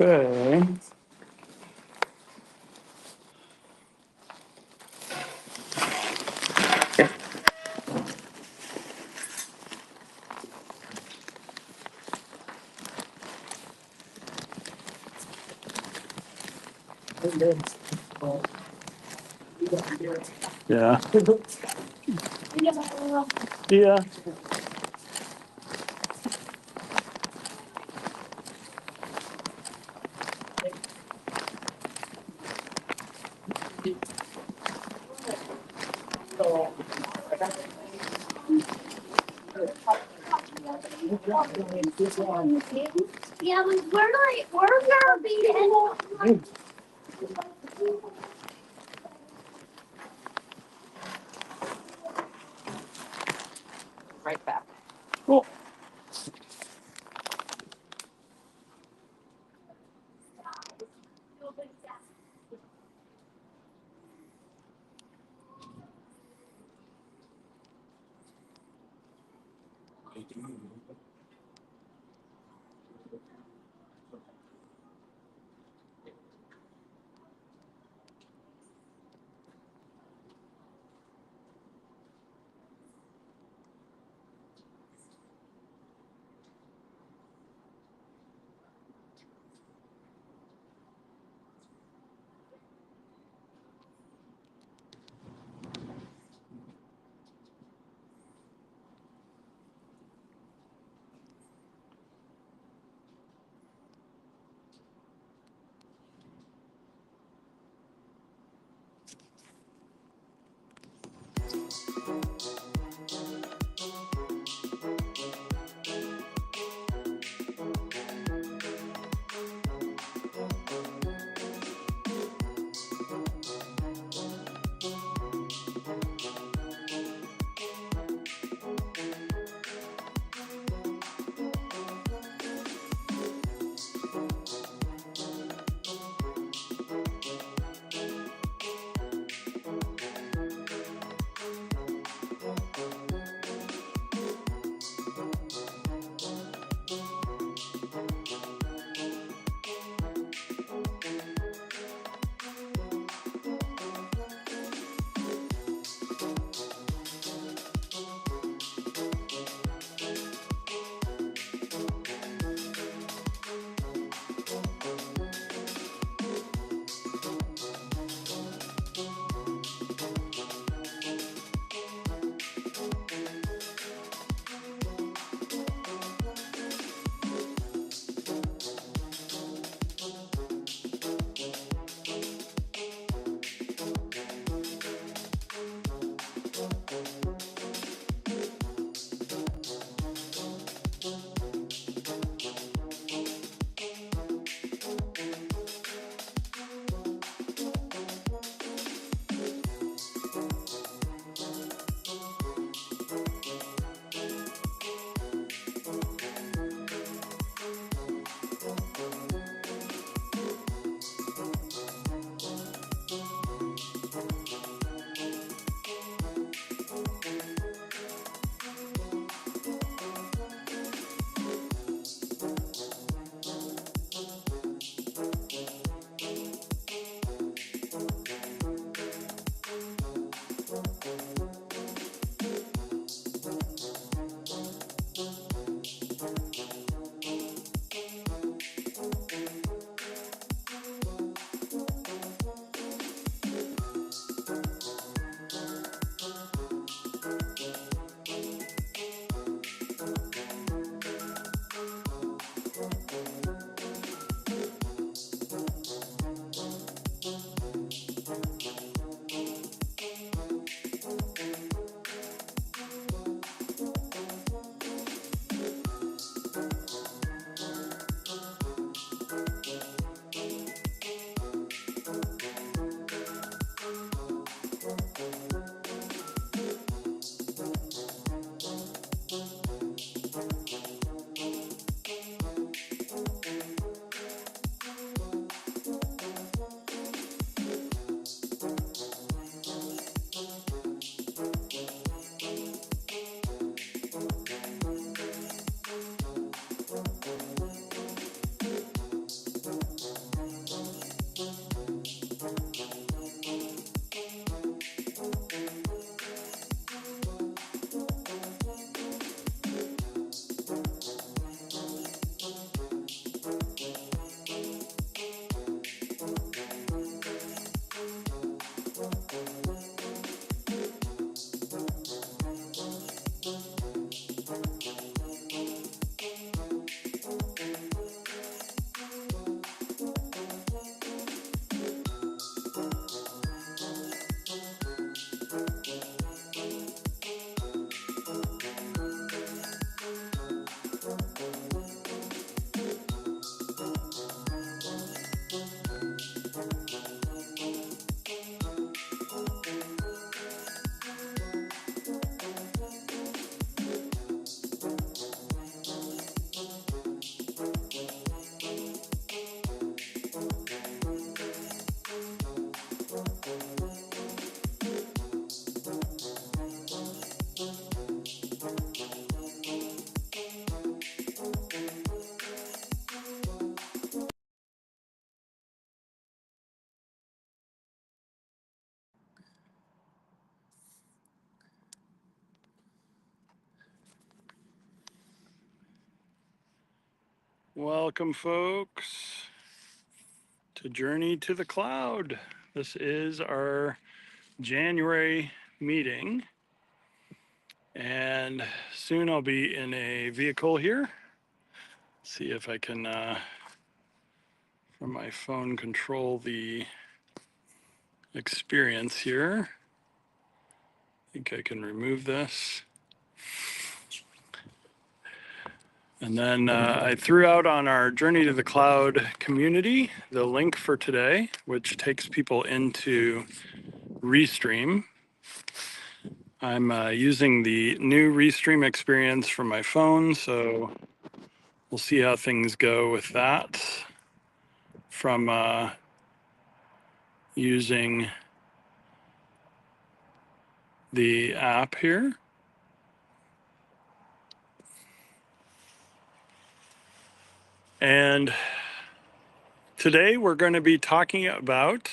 Okay. Yeah. Yeah. Yeah, we're gonna be right back. Cool. Welcome, folks, to Journey to the Cloud. This is our January meeting, and soon I'll be in a vehicle here. See if I can, from my phone, control the experience here. I think I can remove this. And then I threw out on our Journey to the Cloud community the link for today, which takes people into Restream. I'm using the new Restream experience from my phone, so we'll see how things go with that from using the app here. And today we're going to be talking about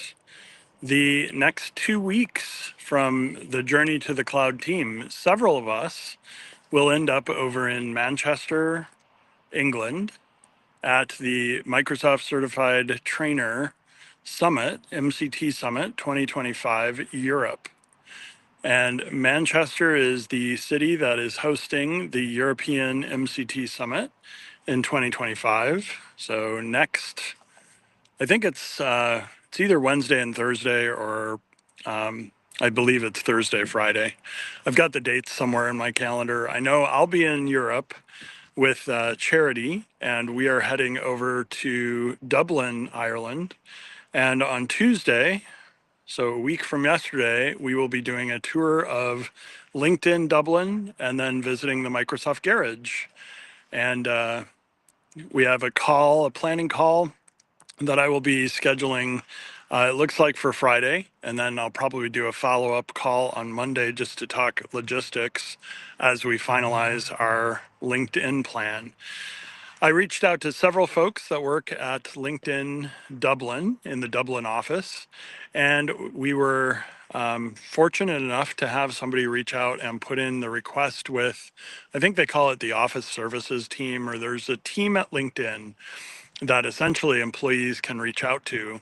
the next 2 weeks from the Journey to the Cloud team. Several of us will end up over in Manchester, England, at the Microsoft Certified Trainer Summit, MCT Summit 2025 Europe. And Manchester is the city that is hosting the European MCT Summit in 2025. So next, I think it's either Wednesday and Thursday, or I believe it's Thursday, Friday. I've got the dates somewhere in my calendar. I know I'll be in Europe with Charity, and we are heading over to Dublin, Ireland. And on Tuesday, so a week from yesterday, we will be doing a tour of LinkedIn Dublin and then visiting the Microsoft Garage. And we have a planning call that I will be scheduling, it looks like for Friday. And then I'll probably do a follow-up call on Monday just to talk logistics as we finalize our LinkedIn plan. I reached out to several folks that work at LinkedIn Dublin in the Dublin office, and we were fortunate enough to have somebody reach out and put in the request with, I think they call it the office services team, or there's a team at LinkedIn that essentially employees can reach out to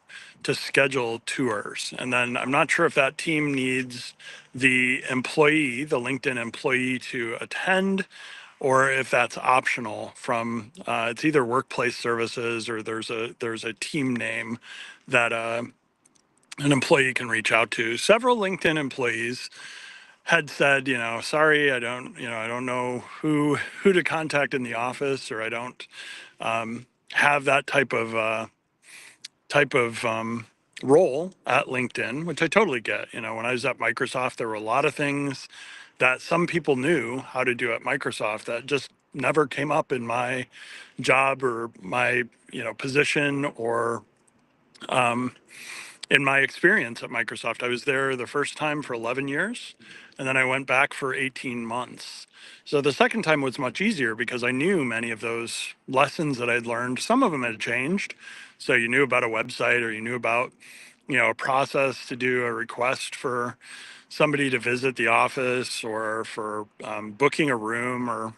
schedule tours. And then I'm not sure if that team needs the LinkedIn employee to attend, or if that's optional from it's either workplace services, or there's a team name that an employee can reach out to. Several LinkedIn employees had said, sorry, I don't know who to contact in the office, or I don't have that type of role at LinkedIn, which I totally get. When I was at Microsoft, there were a lot of things that some people knew how to do at Microsoft that just never came up in my job, or my position, or in my experience at Microsoft. I was there the first time for 11 years, and then I went back for 18 months. So the second time was much easier because I knew many of those lessons that I'd learned. Some of them had changed. So you knew about a website, or you knew about, a process to do a request for somebody to visit the office, or for booking a room, or,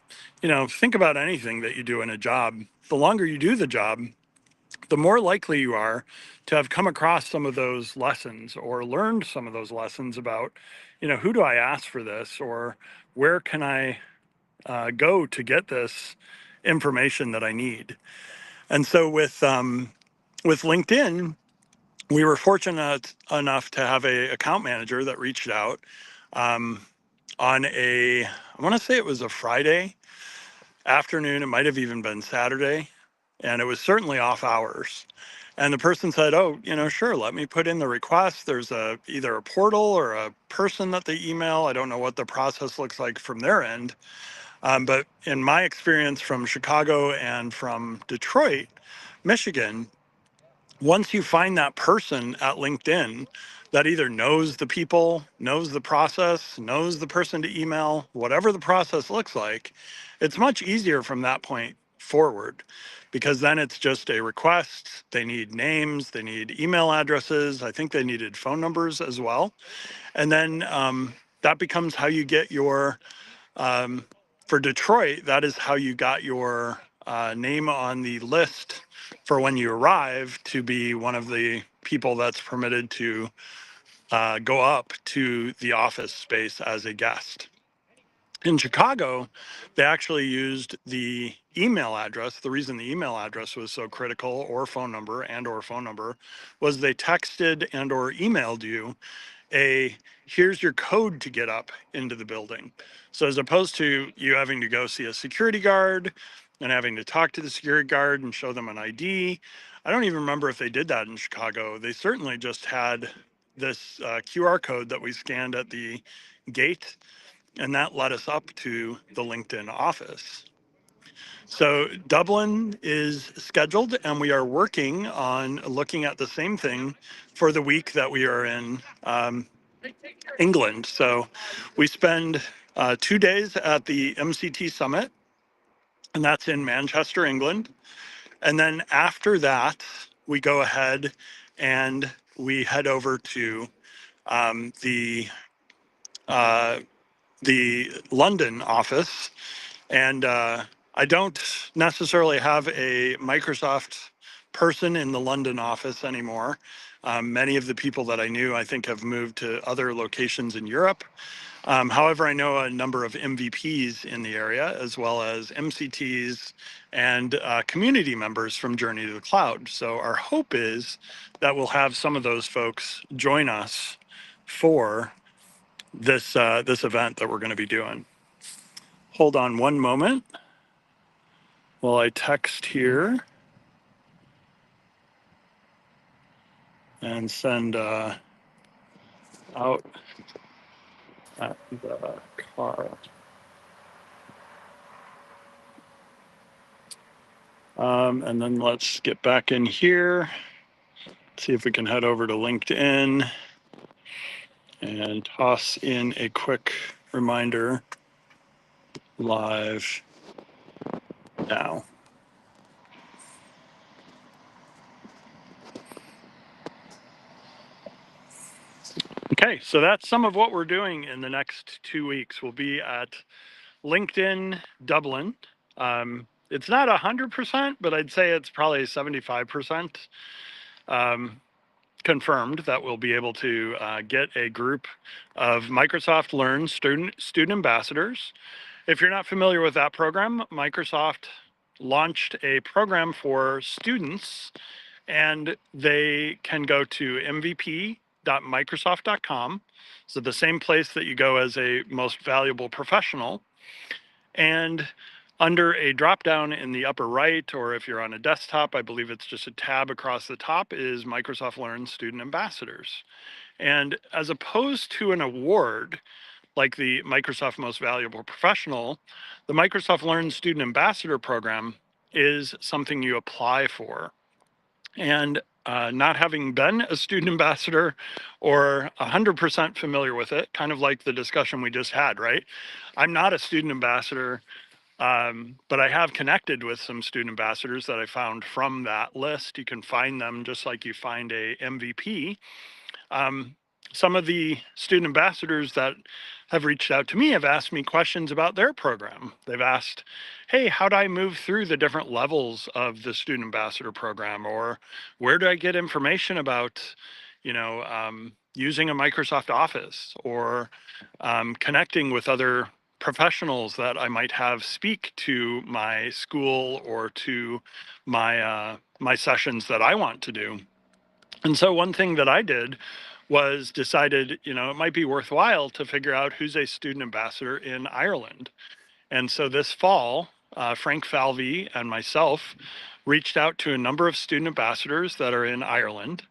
think about anything that you do in a job. The longer you do the job, the more likely you are to have come across some of those lessons, or learned some of those lessons about, who do I ask for this, or where can I go to get this information that I need. And so with LinkedIn, we were fortunate enough to have a account manager that reached out on I want to say it was a Friday afternoon. It might have even been Saturday, and it was certainly off hours. And the person said, "Oh, sure, let me put in the request. There's either a portal or a person that they email. I don't know what the process looks like from their end." But in my experience from Chicago and from Detroit, Michigan, once you find that person at LinkedIn that either knows the people, knows the process, knows the person to email, whatever the process looks like, it's much easier from that point forward, because then it's just a request. They need names, they need email addresses. I think they needed phone numbers as well. And then that becomes how you get your, for Detroit, that is how you got your name on the list for when you arrive to be one of the people that's permitted to go up to the office space as a guest. In Chicago, they actually used the email address. The reason the email address was so critical, or phone number was they texted and or emailed you here's your code to get up into the building. So as opposed to you having to go see a security guard and having to talk to the security guard and show them an ID, I don't even remember if they did that in Chicago. They certainly just had this QR code that we scanned at the gate, and that led us up to the LinkedIn office. So Dublin is scheduled, and we are working on looking at the same thing for the week that we are in England. So we spend 2 days at the MCT Summit, and that's in Manchester, England. And then after that, we go ahead and we head over to um, the the London office. And I don't necessarily have a Microsoft person in the London office anymore. Many of the people that I knew, I think, have moved to other locations in Europe. However, I know a number of MVPs in the area, as well as MCTs and community members from Journey to the Cloud. So our hope is that we'll have some of those folks join us for this event that we're going to be doing. Hold on one moment while I text here and send out at the car. And then let's get back in here, see if we can head over to LinkedIn and toss in a quick reminder live now. Okay, so that's some of what we're doing in the next 2 weeks. We'll be at LinkedIn Dublin. It's not 100%, but I'd say it's probably 75% confirmed that we'll be able to get a group of Microsoft Learn student ambassadors. If you're not familiar with that program, Microsoft launched a program for students, and they can go to mvp.microsoft.com. So the same place that you go as a most valuable professional. And under a drop down in the upper right, or if you're on a desktop, I believe it's just a tab across the top, is Microsoft Learn Student Ambassadors. And as opposed to an award like the Microsoft Most Valuable Professional, the Microsoft Learn Student Ambassador program is something you apply for. And not having been a student ambassador or 100% familiar with it, kind of like the discussion we just had, right? I'm not a student ambassador. But I have connected with some student ambassadors that I found from that list. You can find them just like you find a MVP. Some of the student ambassadors that have reached out to me have asked me questions about their program. They've asked, hey, how do I move through the different levels of the student ambassador program? Or where do I get information about, using a Microsoft Office, or connecting with other professionals that I might have speak to my school or to my sessions that I want to do. And so one thing that I did was decided, it might be worthwhile to figure out who's a student ambassador in Ireland. And so this fall, Frank Falvey and myself reached out to a number of student ambassadors that are in Ireland.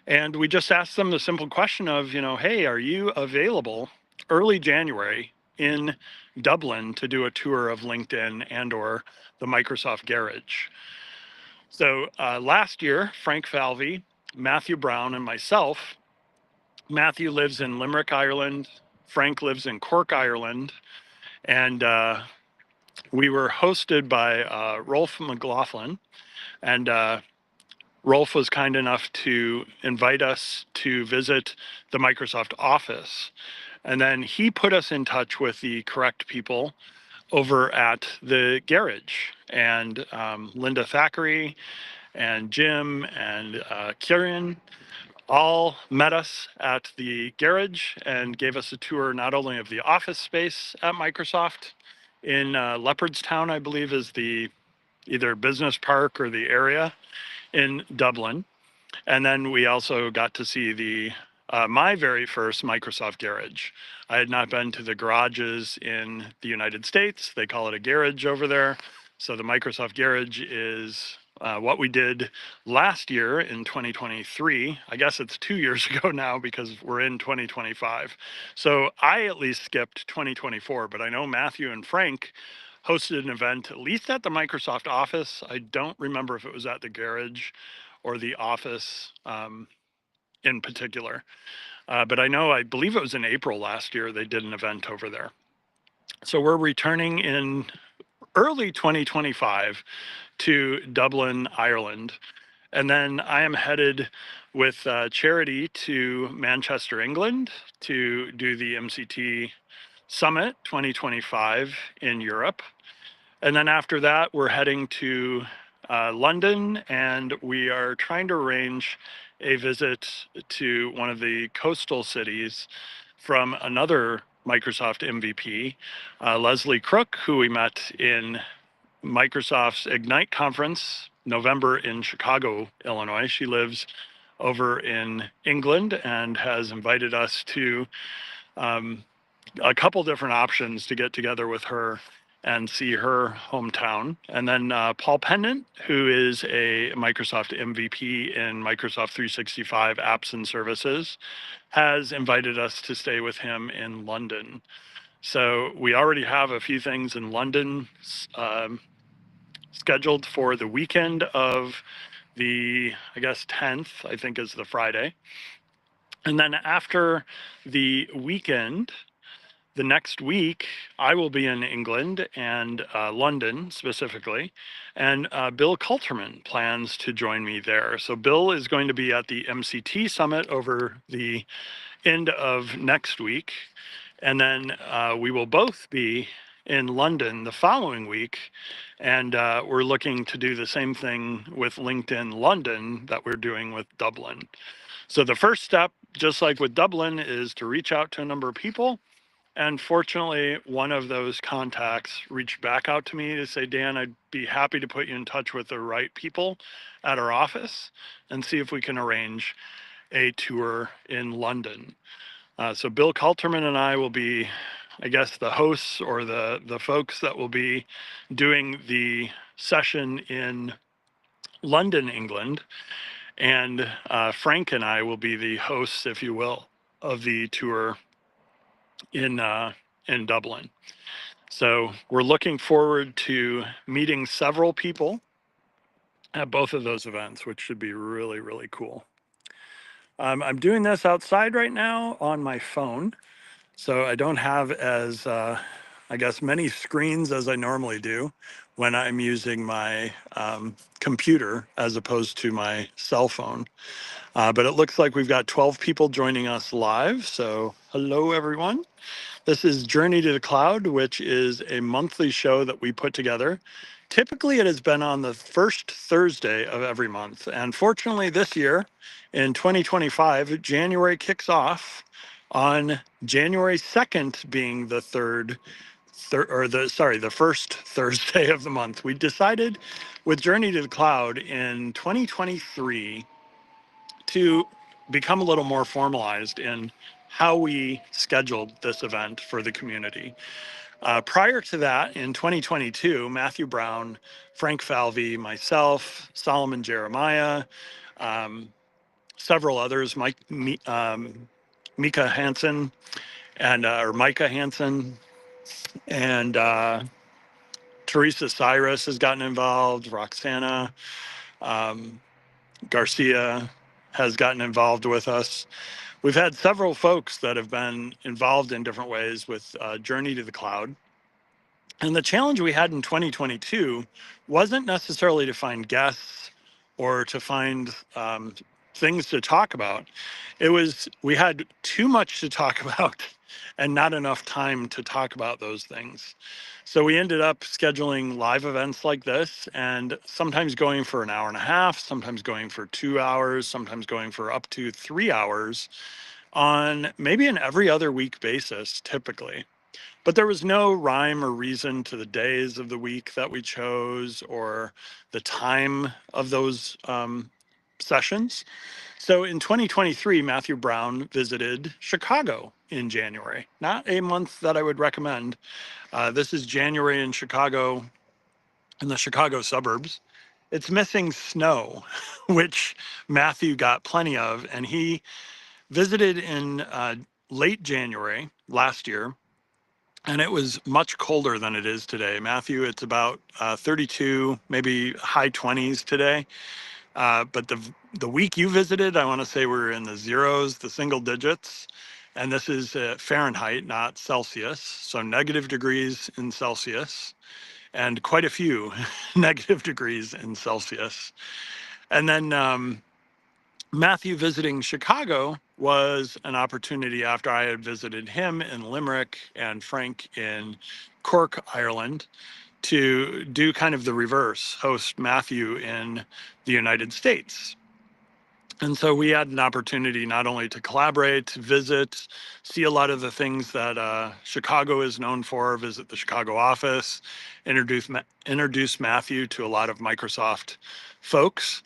And we just asked them the simple question of, hey, are you available early January in Dublin to do a tour of LinkedIn and or the Microsoft Garage? So last year, Frank Falvey, Matthew Brown, and myself. Matthew lives in Limerick, Ireland. Frank lives in Cork, Ireland. And we were hosted by Rolf McLaughlin. And Rolf was kind enough to invite us to visit the Microsoft office. And then he put us in touch with the correct people over at the garage. And Linda Thackeray and Jim and Kieran all met us at the garage and gave us a tour not only of the office space at Microsoft in Leopardstown, I believe is the either business park or the area in Dublin. And then we also got to see the my very first Microsoft garage. I had not been to the garages in the United States. They call it a garage over there. So the Microsoft garage is what we did last year in 2023. I guess it's 2 years ago now because we're in 2025. So I at least skipped 2024, but I know Matthew and Frank hosted an event, at least at the Microsoft office. I don't remember if it was at the garage or the office in particular. But I believe it was in April last year, they did an event over there. So we're returning in early 2025 to Dublin, Ireland. And then I am headed with Charity to Manchester, England to do the MCT Summit 2025 in Europe. And then after that, we're heading to London, and we are trying to arrange a visit to one of the coastal cities from another Microsoft MVP, Leslie Crook, who we met in Microsoft's Ignite conference, November in Chicago, Illinois. She lives over in England and has invited us to a couple different options to get together with her and see her hometown. And then Paul Pendant, who is a Microsoft MVP in Microsoft 365 apps and services, has invited us to stay with him in London. So we already have a few things in London scheduled for the weekend of the, I guess, 10th, I think is the Friday. And then after the weekend, the next week, I will be in England and London specifically, and Bill Coulterman plans to join me there. So Bill is going to be at the MCT Summit over the end of next week, and then we will both be in London the following week, and we're looking to do the same thing with LinkedIn London that we're doing with Dublin. So the first step, just like with Dublin, is to reach out to a number of people. And fortunately, one of those contacts reached back out to me to say, Dan, I'd be happy to put you in touch with the right people at our office and see if we can arrange a tour in London. So Bill Coulterman and I will be, I guess, the hosts or the folks that will be doing the session in London, England. And Frank and I will be the hosts, if you will, of the tour in Dublin. So we're looking forward to meeting several people at both of those events, which should be really, really cool. I'm doing this outside right now on my phone, so I don't have as, I guess, many screens as I normally do when I'm using my computer as opposed to my cell phone. But it looks like we've got 12 people joining us live, so hello, everyone. This is Journey to the Cloud, which is a monthly show that we put together. Typically, it has been on the first Thursday of every month. And fortunately, this year in 2025, January kicks off on January 2nd being the the first Thursday of the month. We decided with Journey to the Cloud in 2023 to become a little more formalized in how we scheduled this event for the community. Prior to that, in 2022, Matthew Brown, Frank Falvey, myself, Solomon Jeremiah, several others, Mika Hansen, and or Micah Hansen, and Teresa Cyrus has gotten involved. Roxana Garcia has gotten involved with us. We've had several folks that have been involved in different ways with Journey to the Cloud. And the challenge we had in 2022 wasn't necessarily to find guests or to find things to talk about. It was, we had too much to talk about and not enough time to talk about those things. So we ended up scheduling live events like this, and sometimes going for an hour and a half, sometimes going for 2 hours, sometimes going for up to 3 hours on maybe an every other week basis, typically. But there was no rhyme or reason to the days of the week that we chose or the time of those sessions. So in 2023, Matthew Brown visited Chicago in January, not a month that I would recommend. This is January in Chicago, in the Chicago suburbs. It's missing snow, which Matthew got plenty of, and he visited in late January last year, and it was much colder than it is today. Matthew, it's about 32, maybe high 20s today. But the week you visited, I want to say we're in the zeros, the single digits. And this is Fahrenheit, not Celsius. So negative degrees in Celsius and quite a few negative degrees in Celsius. And then Matthew visiting Chicago was an opportunity after I had visited him in Limerick and Frank in Cork, Ireland, to do kind of the reverse, host Matthew in the United States. And so we had an opportunity not only to collaborate, visit, see a lot of the things that Chicago is known for, visit the Chicago office, introduce Matthew to a lot of Microsoft folks.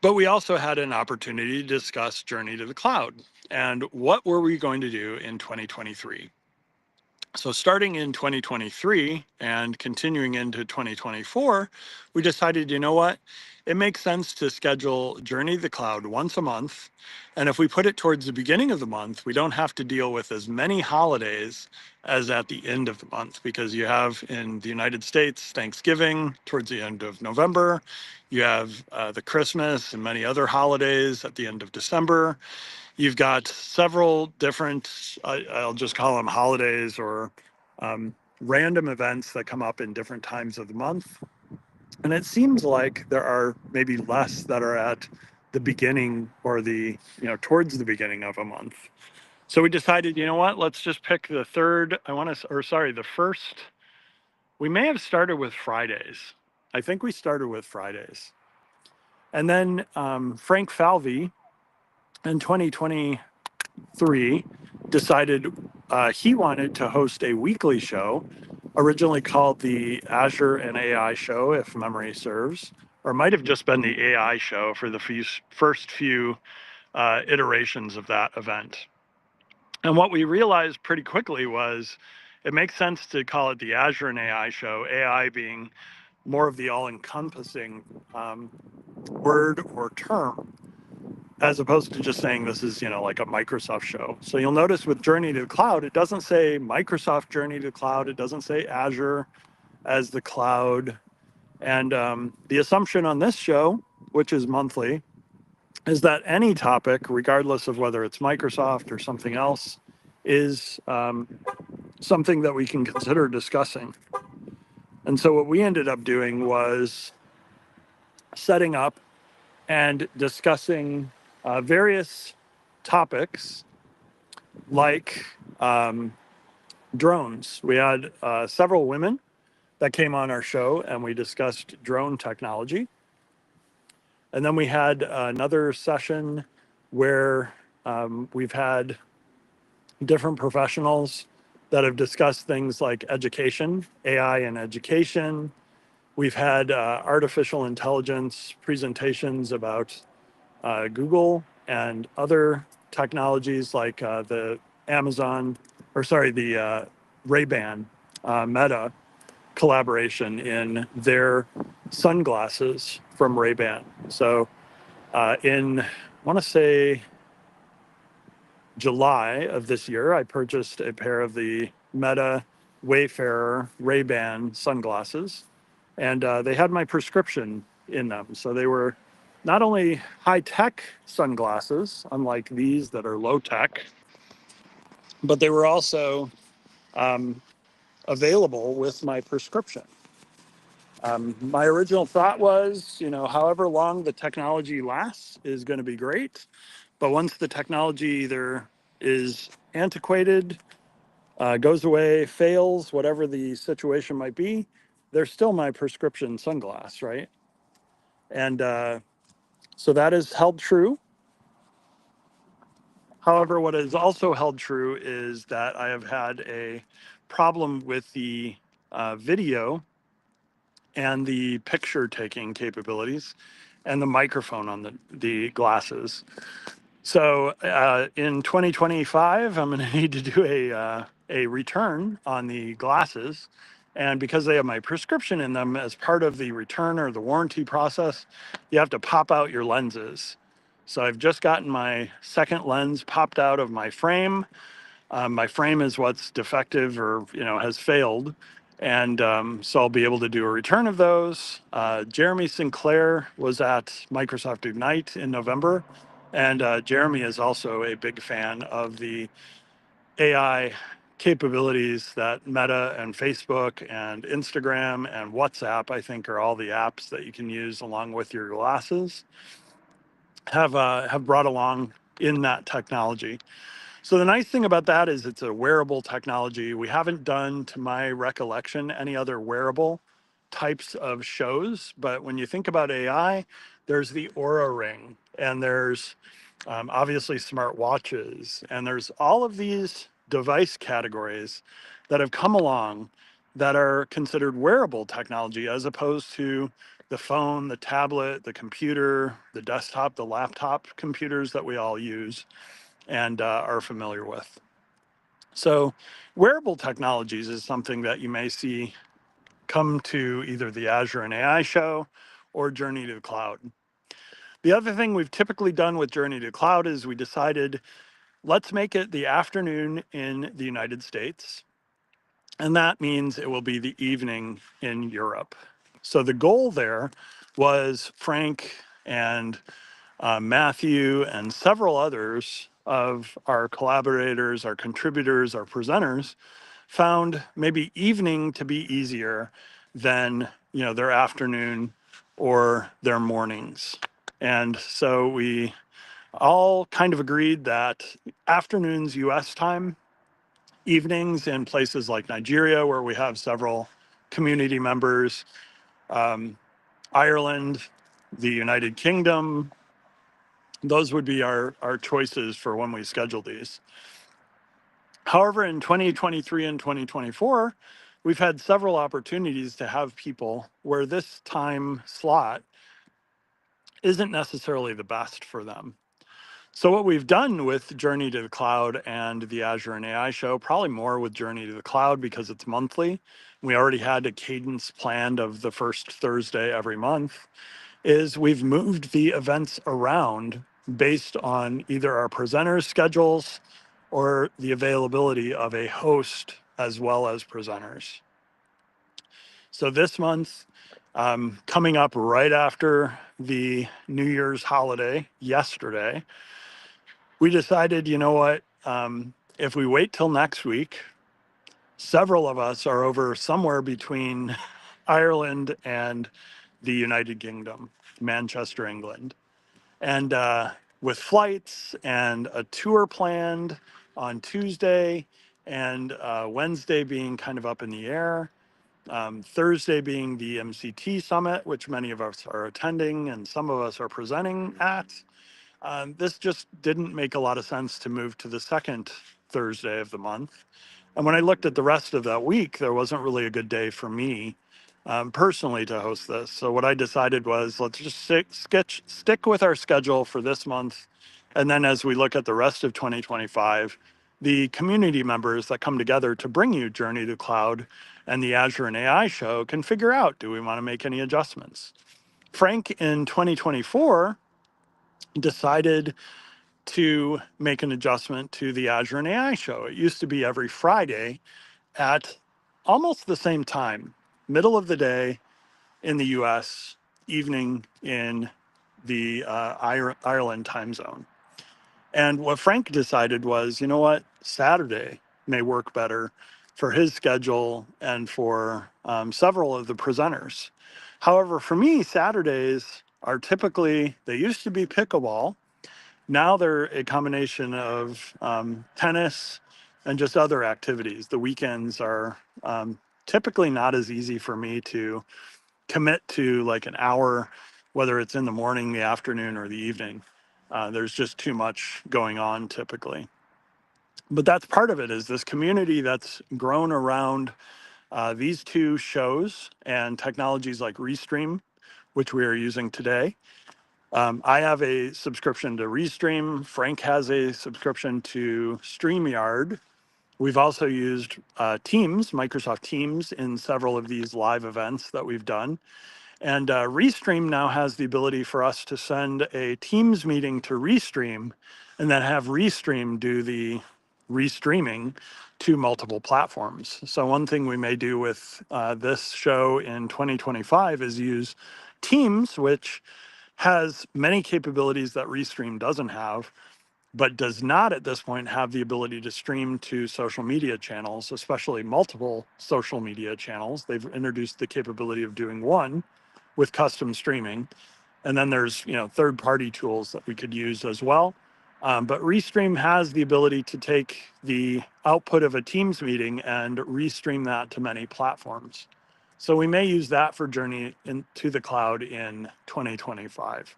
But we also had an opportunity to discuss Journey to the Cloud and what were we going to do in 2023. So starting in 2023 and continuing into 2024, we decided, you know what? It makes sense to schedule Journey to the Cloud once a month. And if we put it towards the beginning of the month, we don't have to deal with as many holidays as at the end of the month, because you have in the United States Thanksgiving towards the end of November. You have the Christmas and many other holidays at the end of December. You've got several different, I'll just call them holidays or random events that come up in different times of the month. And it seems like there are maybe less that are at the beginning or towards the beginning of a month. So we decided, you know what, let's just pick the third, the first. We may have started with Fridays. I think we started with Fridays. And then Frank Falvey in 2023 decided he wanted to host a weekly show, originally called the Azure and AI Show, if memory serves, or might have just been the AI Show for the first few iterations of that event. And what we realized pretty quickly was it makes sense to call it the Azure and AI Show, AI being more of the all-encompassing word or term, as opposed to just saying this is, like a Microsoft show. So you'll notice with Journey to the Cloud, it doesn't say Microsoft Journey to the Cloud. It doesn't say Azure as the cloud. And the assumption on this show, which is monthly, is that any topic, regardless of whether it's Microsoft or something else, is something that we can consider discussing. And so what we ended up doing was setting up and discussing various topics like drones. We had several women that came on our show and we discussed drone technology. And then we had another session where we've had different professionals that have discussed things like education, AI and education. We've had artificial intelligence presentations about Google and other technologies like the Ray-Ban Meta collaboration in their sunglasses from Ray-Ban. So I want to say July of this year, I purchased a pair of the Meta Wayfarer Ray-Ban sunglasses, and they had my prescription in them. So they were not only high-tech sunglasses, unlike these that are low-tech, but they were also available with my prescription. My original thought was, however long the technology lasts is going to be great. But once the technology either is antiquated goes away, fails, whatever the situation might be, they're still my prescription sunglass, right? And so that is held true. However, what is also held true is that I have had a problem with the video and the picture taking capabilities and the microphone on the glasses. So in 2025, I'm going to need to do a return on the glasses. And because they have my prescription in them, as part of the return or the warranty process, you have to pop out your lenses. So I've just gotten my second lens popped out of my frame. My frame is what's defective or has failed, and so I'll be able to do a return of those. Jeremy Sinclair was at Microsoft Ignite in November, and Jeremy is also a big fan of the AI capabilities that Meta and Facebook and Instagram and WhatsApp, I think, are all the apps that you can use along with your glasses, have brought along in that technology. So the nice thing about that is it's a wearable technology. We haven't done, to my recollection, any other wearable types of shows. But when you think about AI, there's the Aura Ring, and there's obviously smart watches, and there's all of these device categories that have come along that are considered wearable technology as opposed to the phone, the tablet, the computer, the desktop, the laptop computers that we all use and are familiar with. So wearable technologies is something that you may see come to either the Azure and AI show or Journey to the Cloud. The other thing we've typically done with Journey to the Cloud is we decided, let's make it the afternoon in the United States. And that means it will be the evening in Europe. So the goal there was Frank and Matthew and several others of our collaborators, our contributors, our presenters found maybe evening to be easier than their afternoon or their mornings. And so we all kind of agreed that afternoons US time, evenings in places like Nigeria, where we have several community members, Ireland, the United Kingdom, those would be our choices for when we schedule these. However, in 2023 and 2024, we've had several opportunities to have people where this time slot isn't necessarily the best for them. So what we've done with Journey to the Cloud and the Azure and AI show, probably more with Journey to the Cloud because it's monthly. We already had a cadence planned of the first Thursday every month, is we've moved the events around based on either our presenters' schedules or the availability of a host as well as presenters. So this month, coming up right after the New Year's holiday, yesterday, we decided, you know what, if we wait till next week, several of us are over somewhere between Ireland and the United Kingdom, Manchester, England. And with flights and a tour planned on Tuesday and Wednesday being kind of up in the air, Thursday being the MCT summit, which many of us are attending and some of us are presenting at, this just didn't make a lot of sense to move to the second Thursday of the month. And when I looked at the rest of that week, there wasn't really a good day for me personally to host this. So what I decided was let's just stick with our schedule for this month. And then as we look at the rest of 2025, the community members that come together to bring you Journey to Cloud and the Azure and AI show can figure out, do we want to make any adjustments? Frank in 2024 decided to make an adjustment to the Azure and AI show. It used to be every Friday at almost the same time, middle of the day in the US, evening in the Ireland time zone. And what Frank decided was, you know what, Saturday may work better for his schedule and for several of the presenters. However, for me, Saturdays are typically, they used to be pickleball. Now they're a combination of tennis and just other activities. The weekends are typically not as easy for me to commit to like an hour, whether it's in the morning, the afternoon, or the evening. There's just too much going on typically. But that's part of it, is this community that's grown around these two shows and technologies like Restream, which we are using today. I have a subscription to Restream. Frank has a subscription to StreamYard. We've also used Teams, Microsoft Teams, in several of these live events that we've done. And Restream now has the ability for us to send a Teams meeting to Restream and then have Restream do the restreaming to multiple platforms. So one thing we may do with this show in 2025 is use Teams, which has many capabilities that Restream doesn't have, but does not at this point have the ability to stream to social media channels, especially multiple social media channels. They've introduced the capability of doing one with custom streaming. And then there's, third-party tools that we could use as well. But Restream has the ability to take the output of a Teams meeting and restream that to many platforms. So we may use that for Journey into the Cloud in 2025.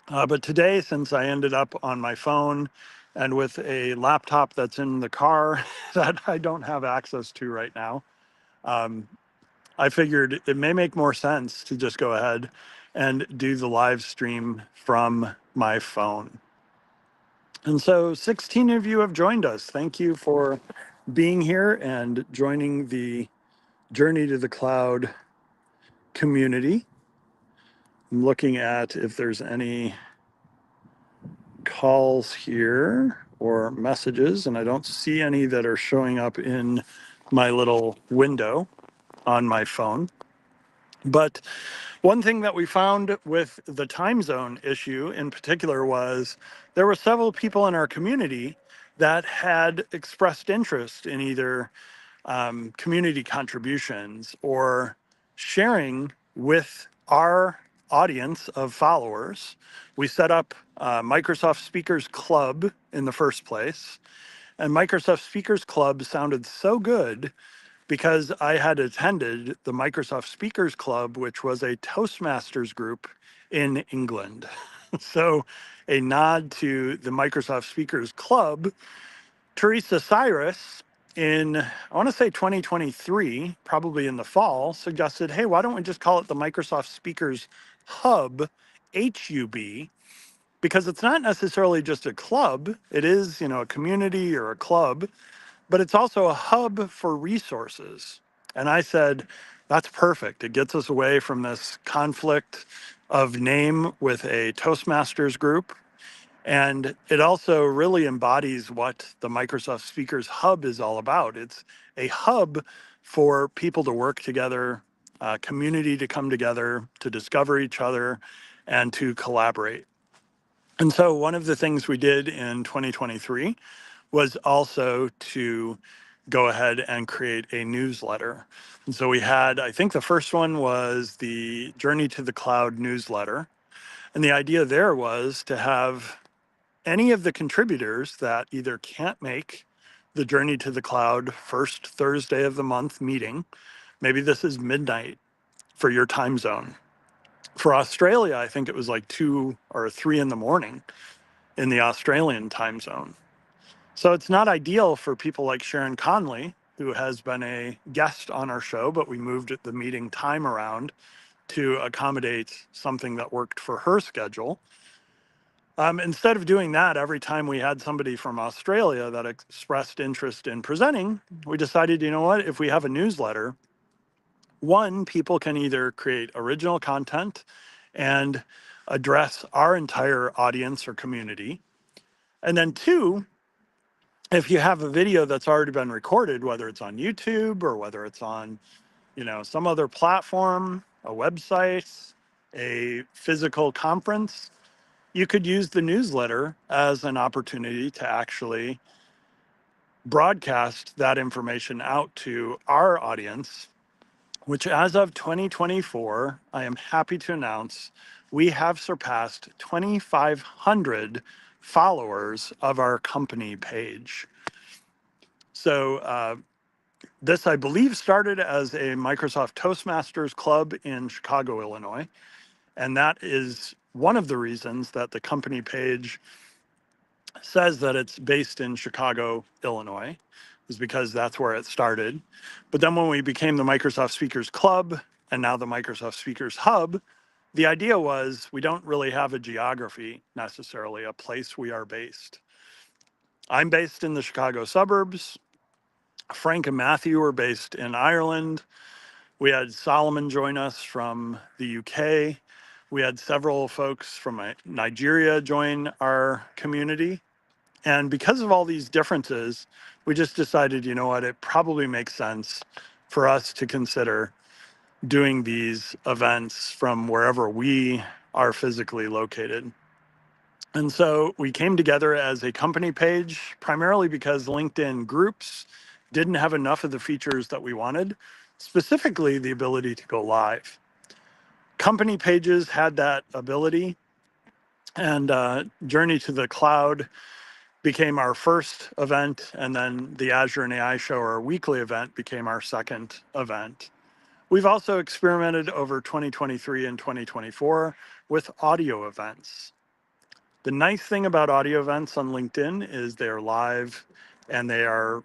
But today, since I ended up on my phone and with a laptop that's in the car that I don't have access to right now, I figured it may make more sense to just go ahead and do the live stream from my phone. And so 16 of you have joined us. Thank you for being here and joining the Journey to the Cloud community. I'm looking at if there's any calls here or messages, and I don't see any that are showing up in my little window on my phone. But one thing that we found with the time zone issue in particular was there were several people in our community that had expressed interest in either community contributions or sharing with our audience of followers. We set up Microsoft Speakers Club in the first place, and Microsoft Speakers Club sounded so good because I had attended the Microsoft Speakers Club, which was a Toastmasters group in England. So a nod to the Microsoft Speakers Club. Teresa Cyrus in, I want to say 2023, probably in the fall, suggested, hey, why don't we just call it the Microsoft Speakers Hub, HUB, because it's not necessarily just a club. It is, a community or a club, but it's also a hub for resources. And I said, that's perfect. It gets us away from this conflict of name with a Toastmasters group. And it also really embodies what the Microsoft Speakers Hub is all about. It's a hub for people to work together, community to come together, to discover each other, and to collaborate. And so one of the things we did in 2023 was also to go ahead and create a newsletter. And so we had, I think the first one was the Journey to the Cloud newsletter. And the idea there was to have any of the contributors that either can't make the Journey to the Cloud first Thursday of the month meeting, maybe this is midnight for your time zone. For Australia, I think it was like 2 or 3 in the morning in the Australian time zone. So it's not ideal for people like Sharon Conley, who has been a guest on our show, but we moved the meeting time around to accommodate something that worked for her schedule. Instead of doing that, every time we had somebody from Australia that expressed interest in presenting, we decided, you know what, if we have a newsletter, one, people can either create original content and address our entire audience or community. And then two, if you have a video that's already been recorded, whether it's on YouTube or whether it's on, some other platform, a website, a physical conference, you could use the newsletter as an opportunity to actually broadcast that information out to our audience, which as of 2024, I am happy to announce we have surpassed 2,500 followers of our company page. So this, I believe, started as a Microsoft Toastmasters club in Chicago, Illinois. And that is one of the reasons that the company page says that it's based in Chicago, Illinois, is because that's where it started. But then when we became the Microsoft Speakers Club and now the Microsoft Speakers Hub, the idea was we don't really have a geography necessarily, a place we are based. I'm based in the Chicago suburbs. Frank and Matthew are based in Ireland. We had Solomon join us from the UK. We had several folks from Nigeria join our community. And because of all these differences, we just decided, you know what, it probably makes sense for us to consider doing these events from wherever we are physically located. And so we came together as a company page, primarily because LinkedIn groups didn't have enough of the features that we wanted, specifically the ability to go live. Company pages had that ability, and Journey to the Cloud became our first event, and then the Azure and AI Show, our weekly event, became our second event. We've also experimented over 2023 and 2024 with audio events. The nice thing about audio events on LinkedIn is they're live and they are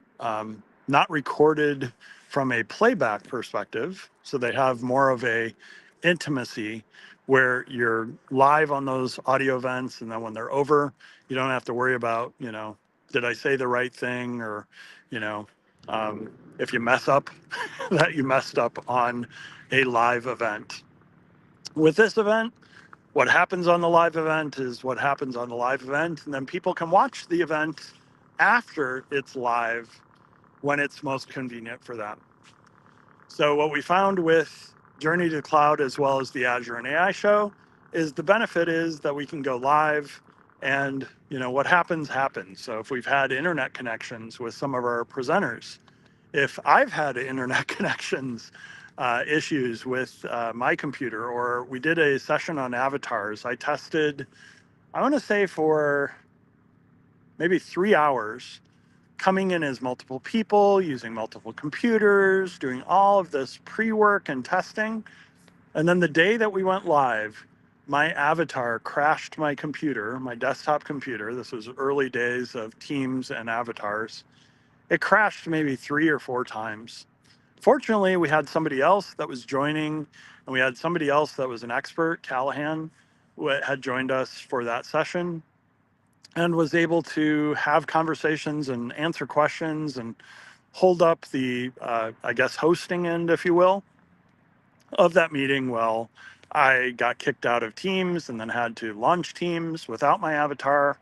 not recorded from a playback perspective. So they have more of a intimacy where you're live on those audio events, and then when they're over, you don't have to worry about, did I say the right thing, or, you know, if you mess up, that you messed up on a live event. With this event, what happens on the live event is what happens on the live event, and then people can watch the event after it's live when it's most convenient for them. So what we found with Journey to Cloud as well as the Azure and AI Show is the benefit is that we can go live, and what happens. So if we've had internet connections with some of our presenters, if I've had internet connections issues with my computer, or we did a session on avatars, I tested, I want to say for maybe 3 hours, coming in as multiple people, using multiple computers, doing all of this pre-work and testing. And then the day that we went live, my avatar crashed my computer, my desktop computer. This was early days of Teams and avatars. It crashed maybe 3 or 4 times. Fortunately, we had somebody else that was joining, and we had somebody else that was an expert, Callahan, who had joined us for that session and was able to have conversations and answer questions and hold up the, hosting end, if you will, of that meeting. Well, I got kicked out of Teams and then had to launch Teams without my avatar.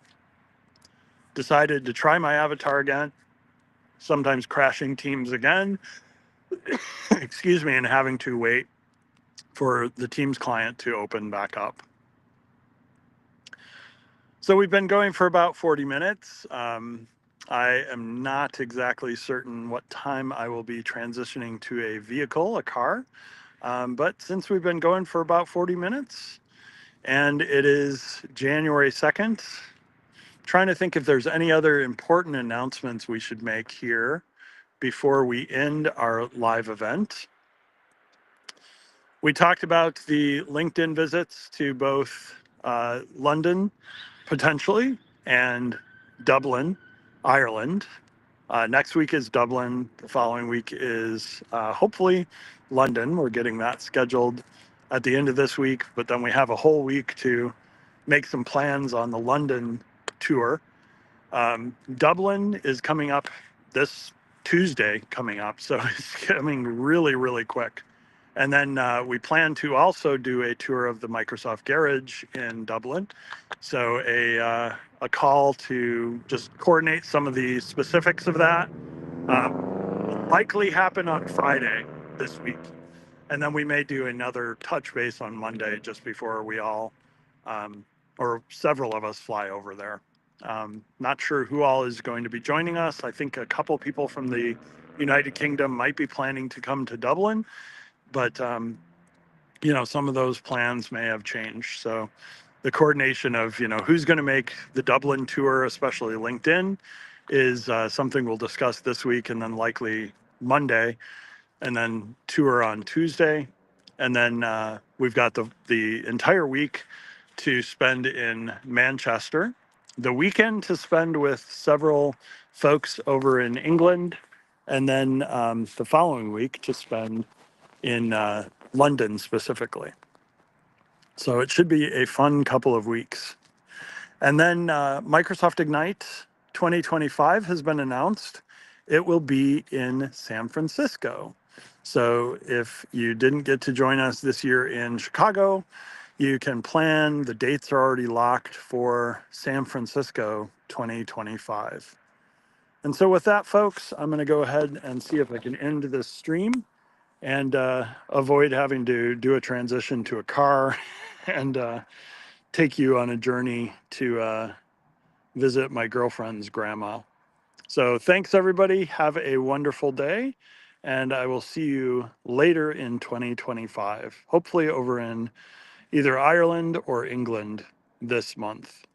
Decided to try my avatar again, sometimes crashing Teams again, excuse me, and having to wait for the Teams client to open back up. So we've been going for about 40 minutes. I am not exactly certain what time I will be transitioning to a vehicle, a car. But since we've been going for about 40 minutes and it is January 2nd, trying to think if there's any other important announcements we should make here before we end our live event. We talked about the LinkedIn visits to both London, potentially, and Dublin, Ireland. Next week is Dublin. The following week is hopefully London. We're getting that scheduled at the end of this week, but then we have a whole week to make some plans on the London tour. Dublin is coming up this Tuesday coming up, so it's coming really, really quick. And then we plan to also do a tour of the Microsoft Garage in Dublin. So a call to just coordinate some of the specifics of that. Likely happen on Friday this week. And then we may do another touch base on Monday just before we all, or several of us, fly over there. Not sure who all is going to be joining us. I think a couple people from the United Kingdom might be planning to come to Dublin, but some of those plans may have changed. So the coordination of, who's going to make the Dublin tour, especially LinkedIn, is something we'll discuss this week and then likely Monday, and then tour on Tuesday. And then we've got the entire week to spend in Manchester, the weekend to spend with several folks over in England, and then the following week to spend in London specifically. So it should be a fun couple of weeks. And then Microsoft Ignite 2025 has been announced. It will be in San Francisco. So if you didn't get to join us this year in Chicago, you can plan. The dates are already locked for San Francisco 2025. And so with that, folks, I'm going to go ahead and see if I can end this stream and avoid having to do a transition to a car and take you on a journey to visit my girlfriend's grandma. So thanks, everybody. Have a wonderful day. And I will see you later in 2025, hopefully over in either Ireland or England this month.